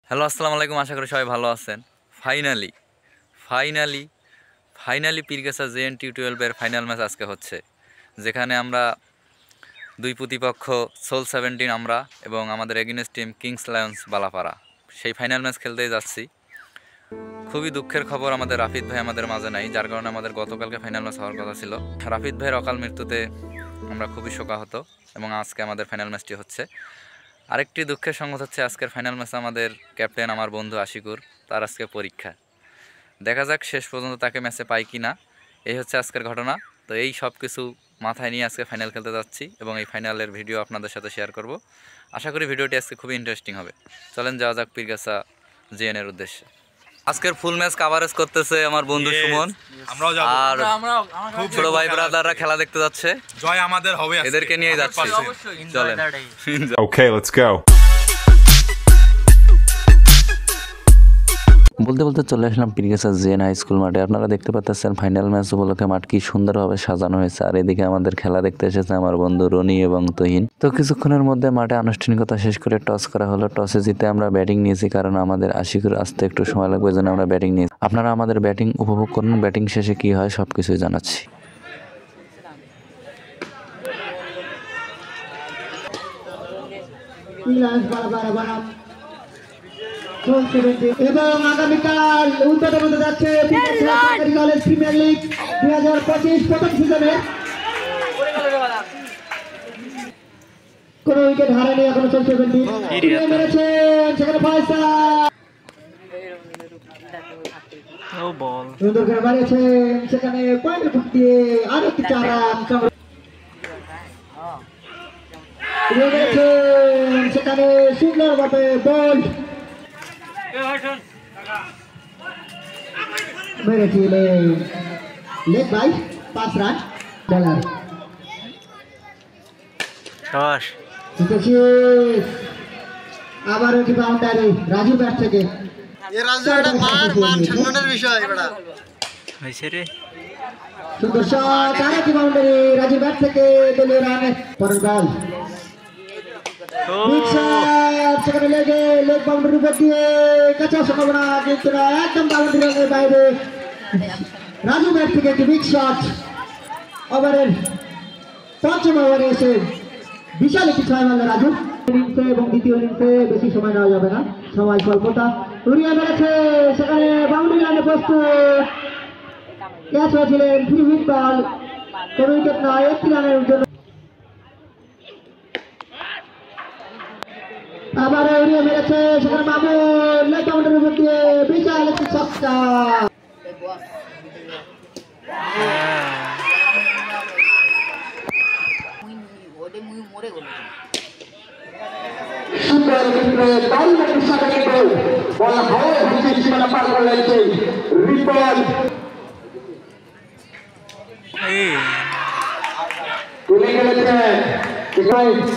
Hello, আসসালামু আলাইকুম। আশা করি সবাই ভালো আছেন। Finally Pirgachha JN-T12 final match আজকে হচ্ছে, যেখানে আমরা দুই প্রতিপক্ষ সোল 17 আমরা এবং আমাদের against team kings lions Balapara সেই ফাইনাল ম্যাচ খেলতেই যাচ্ছি। খুবই দুঃখের খবর, আমাদের রাফিদ ভাই আমাদের মাঝে নাই, যার কারণে আমাদের গতকালকে ফাইনাল ম্যাচ হওয়ার কথা ছিল। রাফিদ ভাইয়ের অকাল মৃত্যুতে আমরা খুবই শোকাহত এবং আজকে আমাদের ফাইনাল ম্যাচটি হচ্ছে। আরেকটি দুঃখের সংবাদ হচ্ছে, আজকের ফাইনাল ম্যাচে আমাদের ক্যাপ্টেন আমার বন্ধু আশিকুর, তার আজকে পরীক্ষা। দেখা যাক শেষ পর্যন্ত তাকে ম্যাচে পাই কি না। এই হচ্ছে আজকের ঘটনা। তো এই সব কিছু মাথায় নিয়ে আজকে ফাইনাল খেলতে যাচ্ছি এবং এই ফাইনালের ভিডিও আপনাদের সাথে শেয়ার করব। আশা করি ভিডিওটি আজকে খুবই ইন্টারেস্টিং হবে। চলেন যাওয়া যাক পীরগাছা JN-এর উদ্দেশ্যে। আজকের ফুল ম্যাচ কাভারেজ করতেছে আমার বন্ধু সুমন, আর ছোট ভাই ব্রাদাররা খেলা দেখতে যাচ্ছে। জয় আমাদের হবে, এদেরকে নিয়ে যাচ্ছি। চলেন। Okay, let's go. বলতে বলতে চলে আসলাম পীরগাছা JN হাই স্কুল মাঠে। আপনারা দেখতে পাচ্ছেন ফাইনাল ম্যাচ উপলক্ষে মাঠ কি সুন্দরভাবে সাজানো হয়েছে, আর এদিকে আমাদের খেলা দেখতে এসেছে আমার বন্ধু রনি এবং তহিন। তো কিছুক্ষণের মধ্যে মাঠে আনুষ্ঠানিকতা শেষ করে টস করা হলো। টসে জিতে আমরা ব্যাটিং নিয়েছি, কারণ আমাদের আশিকুর আসতে একটু সময় লাগবে, জন্য আমরা ব্যাটিং নিয়েছি। আপনারা আমাদের ব্যাটিং উপভোগ করুন, ব্যাটিং শেষে কি হয় সবকিছুই জানাচ্ছি। এবং আগামীকাল উদ্বোধন হতে যাচ্ছে প্রিমিয়ার লিগ 2025 প্রথম সিজনে। কোন উইকেট হারেনি, এখনো চলছে। সেখানে ফয়সাল সুন্দর করে বাড়িয়েছেন, সেখানে পয়েন্ট দিয়ে আরেকটি 4 রান সেখানে সুন্দরভাবে বল মেরেছিলেন লেগ বাই 5 রান ডলার। আবার একটি বাউন্ডারি রাজু ব্যাট থেকে। সুন্দর শট, আর একটি বাউন্ডারি রাজু ব্যাট থেকে, দলীয় রান। পরের বল সেখানে লেগে লেগ বাউন্ডারির উপর দিয়ে কাঁচার সম্ভাবনা, কিন্তু না, একদম বাউন্ডারি রানের বাইরে। রাজু ব্যাট থেকে একটি বিগ শট। ওভারের পঞ্চম ওভারে এসে বিশাল একটি 6 মারল রাজু। ইনিংসে এবং দ্বিতীয় ইনিংসে বেশি সময় নেওয়া যাবে না, সময় স্বল্পতা। উড়িয়ে মেরেছে, সেখানে বাউন্ডারি লাইনে প্রস্তুত। ক্যাচ হয়েছিলেন, ফ্রি হিট বল, কোন উইকেট নয়, 1 রানের জন্য। আবার উড়িয়ে মেরেছে, সেখানে মামুন লেগ বাউন্ডারির উপর দিয়ে বিশাল একটি ছক্কা। সুন্দর ক্ষেত্রে দারুণ একটি সাদা গোল, বল হাওয়ায় ভাসিয়ে সীমানা পার করলেন রিপন। তুলে গেলেছেন,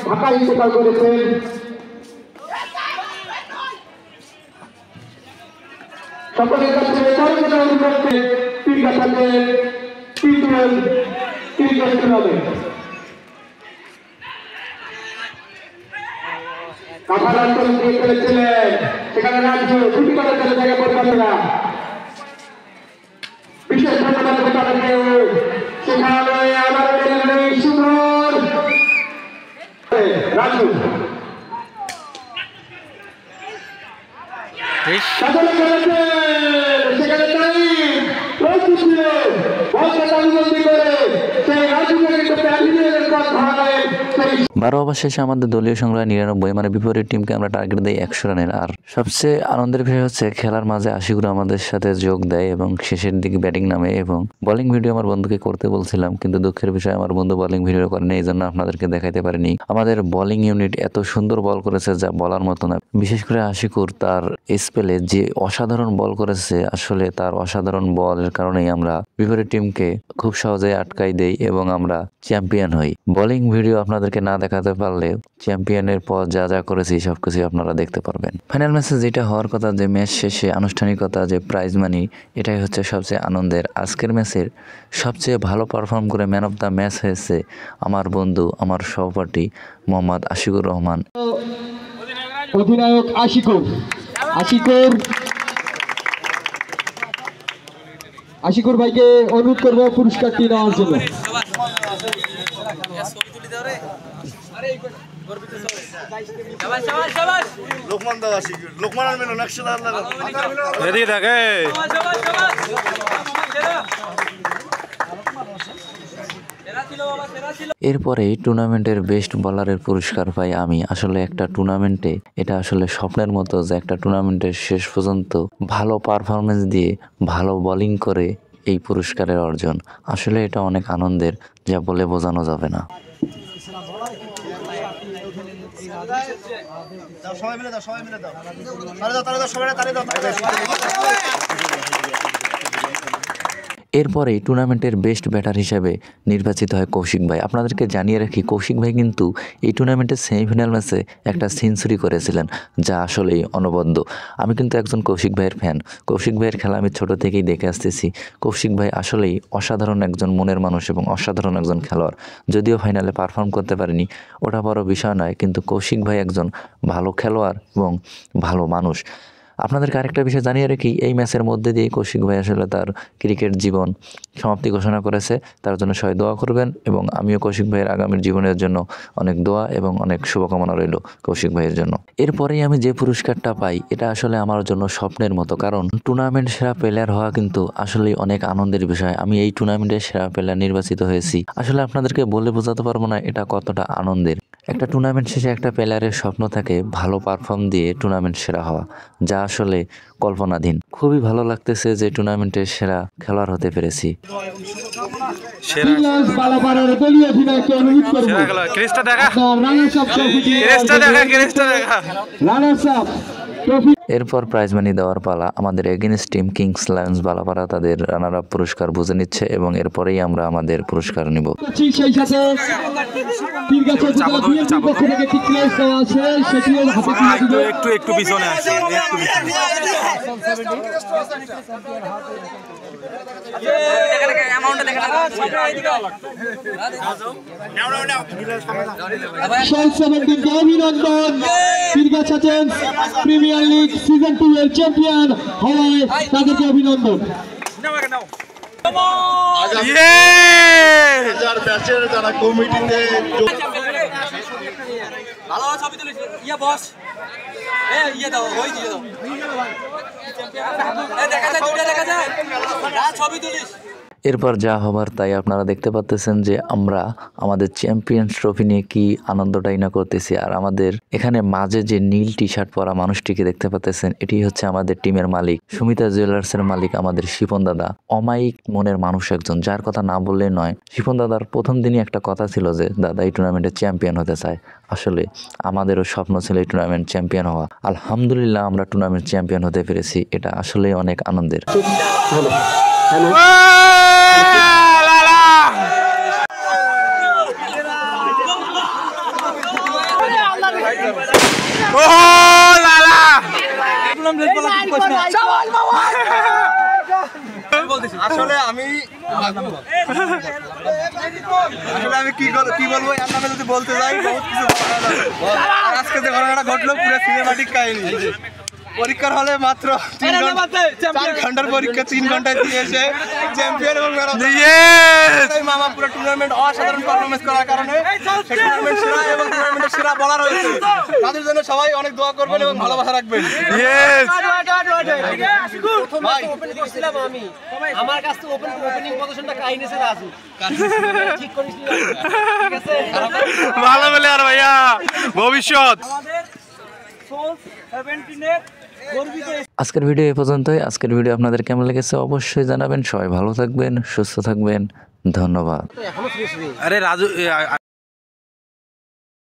ঢাকা ইন্তেকাল করেছেন। সকলের কাছে পরবর্তী অনুরোধে পীরগাছাতে T12 হবে। কাফার অঞ্চল দিয়ে খেলেছিলেন, সেখানে রাজ্য ছুটি করে চলে জায়গা পরিবারেরা। বিশেষ ধন্যবাদ তাদেরকে। সেখানে আমার সুন্দর রাজু সকলে খেলেছে, সেখানে তাই প্রস্তুত ছিল বলকে তালুবন্দি করে সেই রাজুকে কিন্তু 12 ওভার শেষে আমাদের দলীয় সংগ্রহ 99, মানে বিপরীত টিমকে আমরা টার্গেট দেই 100 রানের। আর সবচেয়ে আনন্দের বিষয় হচ্ছে খেলার মাঝে আশিকুর আমাদের সাথে যোগ দেয় এবং শেষের দিকে ব্যাটিং নামে। এবং বোলিং ভিডিও আমার বন্ধুকে করতে বলছিলাম, কিন্তু দুঃখের বিষয় আমার বন্ধু বোলিং ভিডিও করেনি, এই জন্য আপনাদেরকে দেখাইতে পারিনি। আমাদের বোলিং ইউনিট এত সুন্দর বল করেছে যা বলার মতো না। বিশেষ করে আশিকুর তার স্পেলে যে অসাধারণ বল করেছে, আসলে তার অসাধারণ বলের কারণেই আমরা আমরা বিপরীত টিমকে খুব সহজে আটকাই দেই এবং আমরা চ্যাম্পিয়ন হই। বোলিং ভিডিও আপনাদেরকে না দেখাতে পারলে চ্যাম্পিয়নের পর যা যা করেছি সবকিছু আপনারা দেখতে পারবেন। ফাইনাল ম্যাচে যেটা হওয়ার কথা, যে ম্যাচ শেষে আনুষ্ঠানিকতা, যে প্রাইজ মানি, এটাই হচ্ছে সবচেয়ে আনন্দের। আজকের ম্যাচের সবচেয়ে ভালো পারফর্ম করে ম্যান অফ দ্য ম্যাচ হয়েছে আমার বন্ধু, আমার সহপাঠী মোহাম্মদ আশিকুর রহমান। অধিনায়ক আশিকুর ভাইকে অনুরোধ করবো পুরস্কারটি নেওয়ার জন্য। এরপরে টুর্নামেন্টের বেস্ট বোলারের পুরস্কার পাই আমি। আসলে একটা টুর্নামেন্টে এটা আসলে স্বপ্নের মতো যে একটা টুর্নামেন্টের শেষ পর্যন্ত ভালো পারফরমেন্স দিয়ে ভালো বোলিং করে এই পুরস্কারের অর্জন। আসলে এটা অনেক আনন্দের, যা বলে বোঝানো যাবে না। এরপরেই টুর্নামেন্টের বেস্ট ব্যাটার হিসেবে নির্বাচিত হয় কৌশিক ভাই। আপনাদেরকে জানিয়ে রাখি, কৌশিক ভাই কিন্তু এই টুর্নামেন্টের সেমিফাইনাল ম্যাচে একটা সেঞ্চুরি করেছিলেন, যা আসলেই অনবদ্য। আমি কিন্তু একজন কৌশিক ভাইয়ের ফ্যান। কৌশিক ভাইয়ের খেলা আমি ছোট থেকেই দেখে আসতেছি। কৌশিক ভাই আসলেই অসাধারণ একজন মনের মানুষ এবং অসাধারণ একজন খেলোয়াড়। যদিও ফাইনালে পারফর্ম করতে পারেনি, ওটা বড় বিষয় নয়, কিন্তু কৌশিক ভাই একজন ভালো খেলোয়াড় এবং ভালো মানুষ। আপনাদেরকে আরেকটা বিষয় জানিয়ে রাখি, এই ম্যাচের মধ্যে দিয়ে কৌশিক ভাই আসলে তার ক্রিকেট জীবন সমাপ্তি ঘোষণা করেছে। তার জন্য সবাই দোয়া করবেন এবং আমিও কৌশিক ভাইয়ের আগামীর জীবনের জন্য অনেক দোয়া এবং অনেক শুভকামনা রইল কৌশিক ভাইয়ের জন্য। এরপরেই আমি যে পুরস্কারটা পাই, এটা আসলে আমার জন্য স্বপ্নের মতো, কারণ টুর্নামেন্ট সেরা প্লেয়ার হওয়া কিন্তু আসলেই অনেক আনন্দের বিষয়। আমি এই টুর্নামেন্টের সেরা প্লেয়ার নির্বাচিত হয়েছি। আসলে আপনাদেরকে বলে বোঝাতে পারবো না এটা কতটা আনন্দের। একটা টুর্নামেন্ট শেষে একটা প্লেয়ারের স্বপ্ন থাকে ভালো পারফর্ম দিয়ে টুর্নামেন্ট সেরা হওয়া, যা আসলে কল্পনাধীন। খুবই ভালো লাগতেছে যে টুর্নামেন্টের সেরা খেলোয়াড় হতে পেরেছি। এরপর প্রাইজ মানি দেওয়ার পালা। আমাদের against team kings lions Balapara তাদের রানার আপ পুরস্কার বুঝে নিচ্ছে এবং এরপরেই আমরা আমাদের পুরস্কার নিব। সেই সাথে পীরগাছা উপজেলা বিএনপির পক্ষ থেকে একটি ক্লেশ দেওয়া আছে, সেটিও হাতে তুলে দিবে। একটু পিছনে আসে, একটু পিছনে। অভিনন্দন। Pirgachha change premier league season 2 এর চ্যাম্পিয়ন হওয়ায় তাদেরকে অভিনন্দন। যারা কমিটিতে ভালো ছবি তুলিস ইয়া বস ইয়ে দাও ওই দিয়ে দাও দেখা যায় দুটো দেখা যায় ছবি তুলিস। এরপর যা হবার তাই আপনারা দেখতে পাচ্ছেন যে আমরা আমাদের চ্যাম্পিয়ন্স ট্রফি নিয়ে কি আনন্দটাই না করতেছি। আর আমাদের এখানে মাঝে যে নীল টি শার্ট পরা মানুষটিকে দেখতে পাচ্ছেন, এটি হচ্ছে আমাদের টিমের মালিক, সুমিতা জুয়েলার্সের মালিক আমাদের শিপন দাদা। অমায়িক মনের মানুষ একজন, যার কথা না বললে নয়। শিপন দাদার প্রথম দিনই একটা কথা ছিল যে দাদা এই টুর্নামেন্টে চ্যাম্পিয়ন হতে চায়। আসলে আমাদেরও স্বপ্ন ছিল এই টুর্নামেন্ট চ্যাম্পিয়ন হওয়া। আলহামদুলিল্লাহ আমরা টুর্নামেন্ট চ্যাম্পিয়ন হতে পেরেছি, এটা আসলে অনেক আনন্দের। আসলে আমি কি বলবো, যদি বলতে যাই বহুত কিছু। আজকে যে ঘটনাটা ঘটলো পুরো সিনেমাটিক কাহিনী। পরীক্ষার হলে মাত্র 4 ঘন্টার পরীক্ষা 3 ঘন্টায় দিয়ে এসে চ্যাম্পিয়ন এবং মামা পুরো টুর্নামেন্ট অসাধারণ পারফরমেন্স করার কারণে টুর্নামেন্ট সেরা এবং টুর্নামেন্টের সেরা বলার হয়েছে। তাদের জন্য সবাই অনেক দোয়া করবেন এবং ভালোবাসা রাখবেন। আমার কাছ থেকে ওপেনিং পজিশনটা কাহিনীছে রাজু ঠিক করিস ভালো বলে আর ভাইয়া ভবিষ্যৎ। আজকের ভিডিও এ পর্যন্তই। আজকের ভিডিও আপনাদের কেমন লেগেছে অবশ্যই জানাবেন। সবাই ভালো থাকবেন, সুস্থ থাকবেন। ধন্যবাদ। আরে রাজু